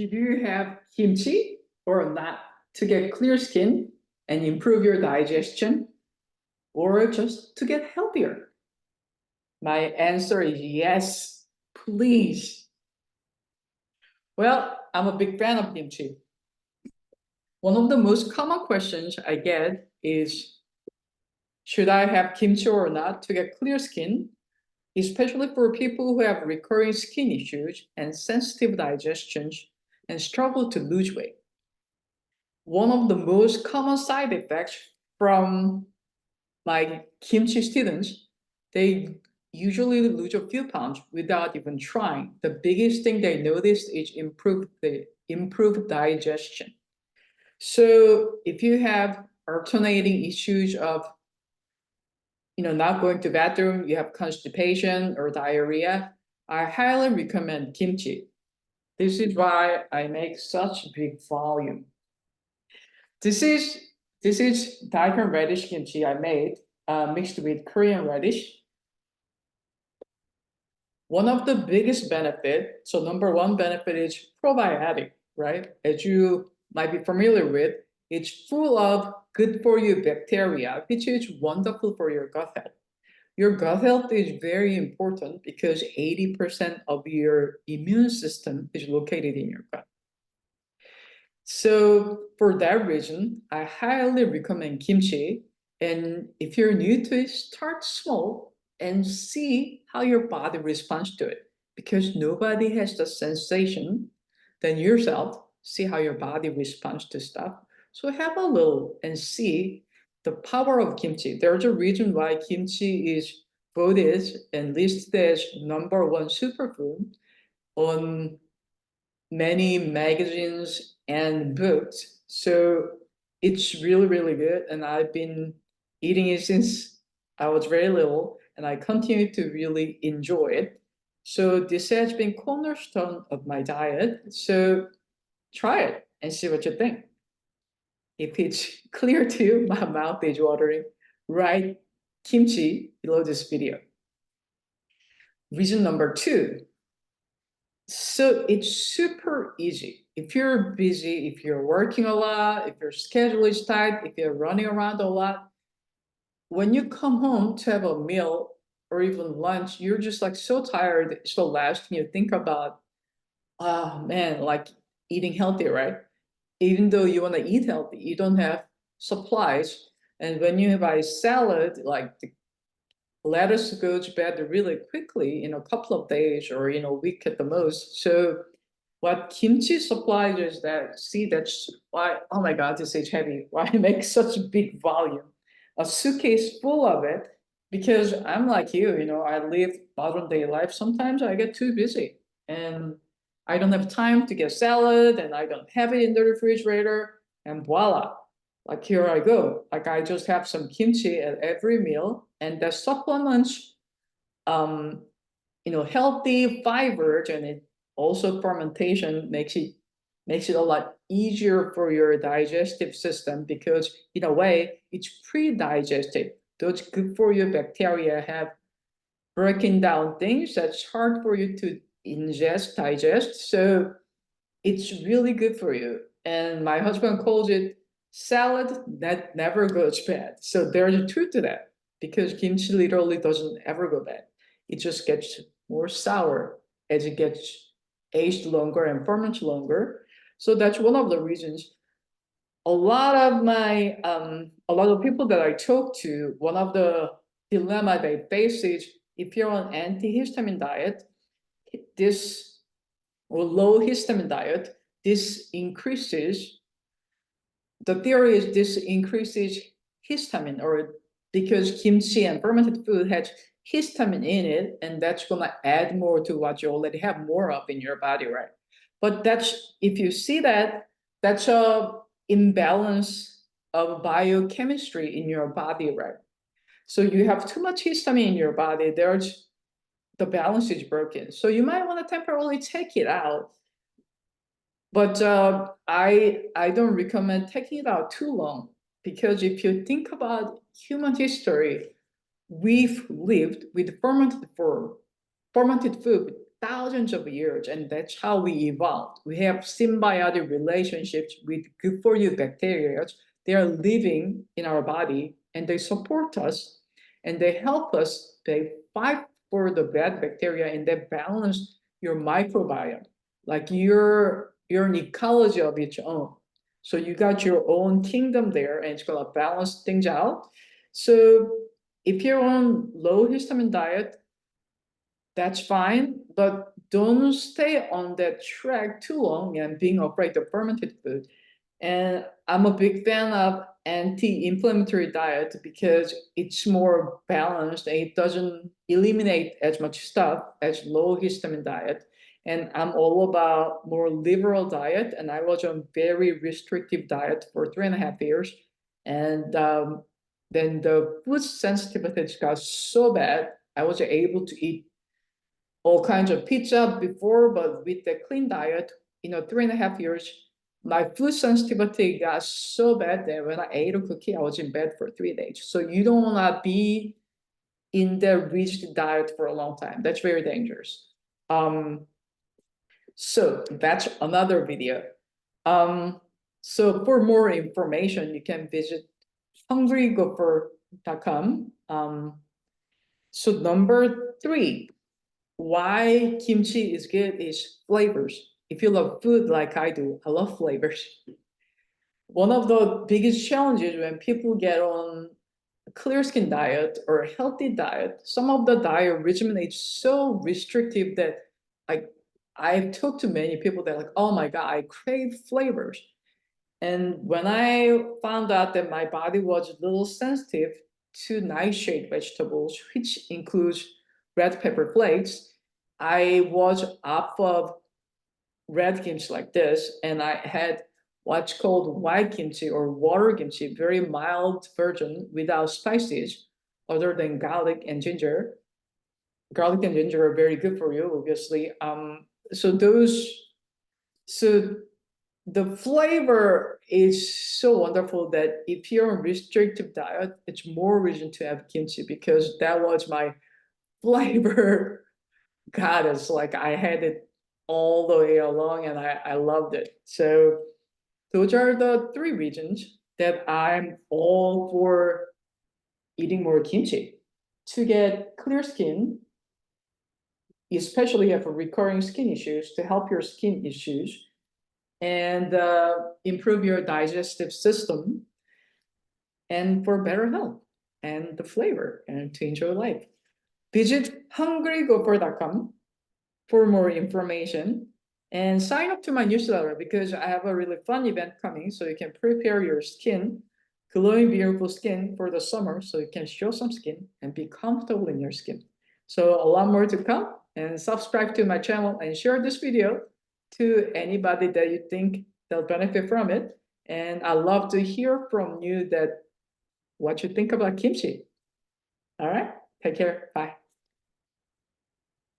Should you have kimchi or not to get clear skin and improve your digestion, or just to get healthier? My answer is yes, please. Well, I'm a big fan of kimchi. One of the most common questions I get is, should I have kimchi or not to get clear skin? Especially for people who have recurring skin issues and sensitive digestions and struggle to lose weight. One of the most common side effects from my kimchi students, they usually lose a few pounds without even trying. The biggest thing they noticed is improved digestion. So if you have alternating issues of not going to bathroom, you have constipation or diarrhea, I highly recommend kimchi. This is why I make such big volume. This is 𝙒𝘾𝙏𝙗 radish kimchi I made, mixed with Korean radish. One of the biggest benefit, so number one benefit is probiotic, right? As you might be familiar with, it's full of good for you bacteria, which is wonderful for your gut health. Your gut health is very important because 80% of your immune system is located in your gut. So for that reason, I highly recommend kimchi. And if you're new to it, start small and see how your body responds to it. Because nobody has the sensation than yourself. See how your body responds to stuff. So have a little and see the power of kimchi. There's a reason why kimchi is voted and listed as #1 superfood on many magazines and books. So it's really, really good. And I've been eating it since I was very little, and I continue to really enjoy it. So this has been cornerstone of my diet. So try it and see what you think. If it's clear to you, my mouth is watering, write kimchi below this video. Reason number 2. So it's super easy. If you're busy, if you're working a lot, if your schedule is tight, if you're running around a lot, when you come home to have a meal or even lunch, you're just like so tired. So last thing you think about, oh man, like eating healthy, right? Even though you want to eat healthy, you don't have supplies. And when you buy salad, like the lettuce goes bad really quickly in a couple of days or a week at the most. So what kimchi supplies is that, see, that's why, oh my God, this is heavy, why I make such a big volume. A suitcase full of it, because I'm like you, I live modern day life. Sometimes I get too busy and I don't have time to get salad and I don't have it in the refrigerator, and voila, like here I go. Like I just have some kimchi at every meal, and that supplements, healthy fibers, and it also fermentation makes it a lot easier for your digestive system, because in a way it's pre-digested. Those good for you bacteria have broken down things that's hard for you to ingest, digest. So it's really good for you. And my husband calls it salad that never goes bad. So there's a truth to that, because kimchi literally doesn't ever go bad. It just gets more sour as it gets aged longer and fermented longer. So that's one of the reasons. A lot of people that I talk to, one of the dilemma they face is, if you're on antihistamine diet, this or low histamine diet, this increases, the theory is this increases histamine, or because kimchi and fermented food has histamine in it, and that's going to add more to what you already have more of in your body, right? But that's, if you see that, that's a imbalance of biochemistry in your body, right? So you have too much histamine in your body, the balance is broken. So you might want to temporarily take it out. But I don't recommend taking it out too long, because if you think about human history, we've lived with fermented food thousands of years, and that's how we evolved. We have symbiotic relationships with good for you bacteria. They are living in our body and they support us and they help us. They fight for the bad bacteria and they balance your microbiome. Like you're an ecology of its own. So you got your own kingdom there and it's gonna balance things out. So if you're on low histamine diet, that's fine, but don't stay on that track too long and being afraid of fermented food. And I'm a big fan of anti-inflammatory diet because it's more balanced and it doesn't eliminate as much stuff as low histamine diet. And I'm all about more liberal diet. And I was on very restrictive diet for 3.5 years. And then the food sensitivity got so bad, I was able to eat all kinds of pizza before, but with the clean diet, 3.5 years, my food sensitivity got so bad that when I ate a cookie, I was in bed for 3 days. So you don't want to be in the rigid diet for a long time. That's very dangerous. So that's another video. So for more information, you can visit 𝘾𝙊𝙼𝘾𝙃.com. So number 3, why kimchi is good is flavors. If you love food like I do, I love flavors. One of the biggest challenges when people get on a clear skin diet or a healthy diet, some of the diet regimen is so restrictive that I've talked to many people that are like, oh my God, I crave flavors. And when I found out that my body was a little sensitive to nightshade vegetables, which includes red pepper flakes, I was off of red kimchi like this, and I had what's called white kimchi or water kimchi, very mild version without spices other than garlic and ginger. Garlic and ginger are very good for you, obviously. So the flavor is so wonderful that if you're on restrictive diet, it's more reason to have kimchi because that was my flavor goddess. Like I had it all the way along and I loved it. So those are the 3 reasons that I'm all for eating more kimchi. To get clear skin, especially if you have recurring skin issues, to help your skin issues, and improve your digestive system, and for better health and the flavor and to enjoy life. Visit 𝘾𝙊𝙼𝘾𝙃.com for more information and sign up to my newsletter because I have a really fun event coming so you can prepare your skin, glowing beautiful skin for the summer so you can show some skin and be comfortable in your skin. So a lot more to come, and subscribe to my channel and share this video to anybody that you think they'll benefit from it. And I love to hear from you that what you think about kimchi. All right, take care, bye.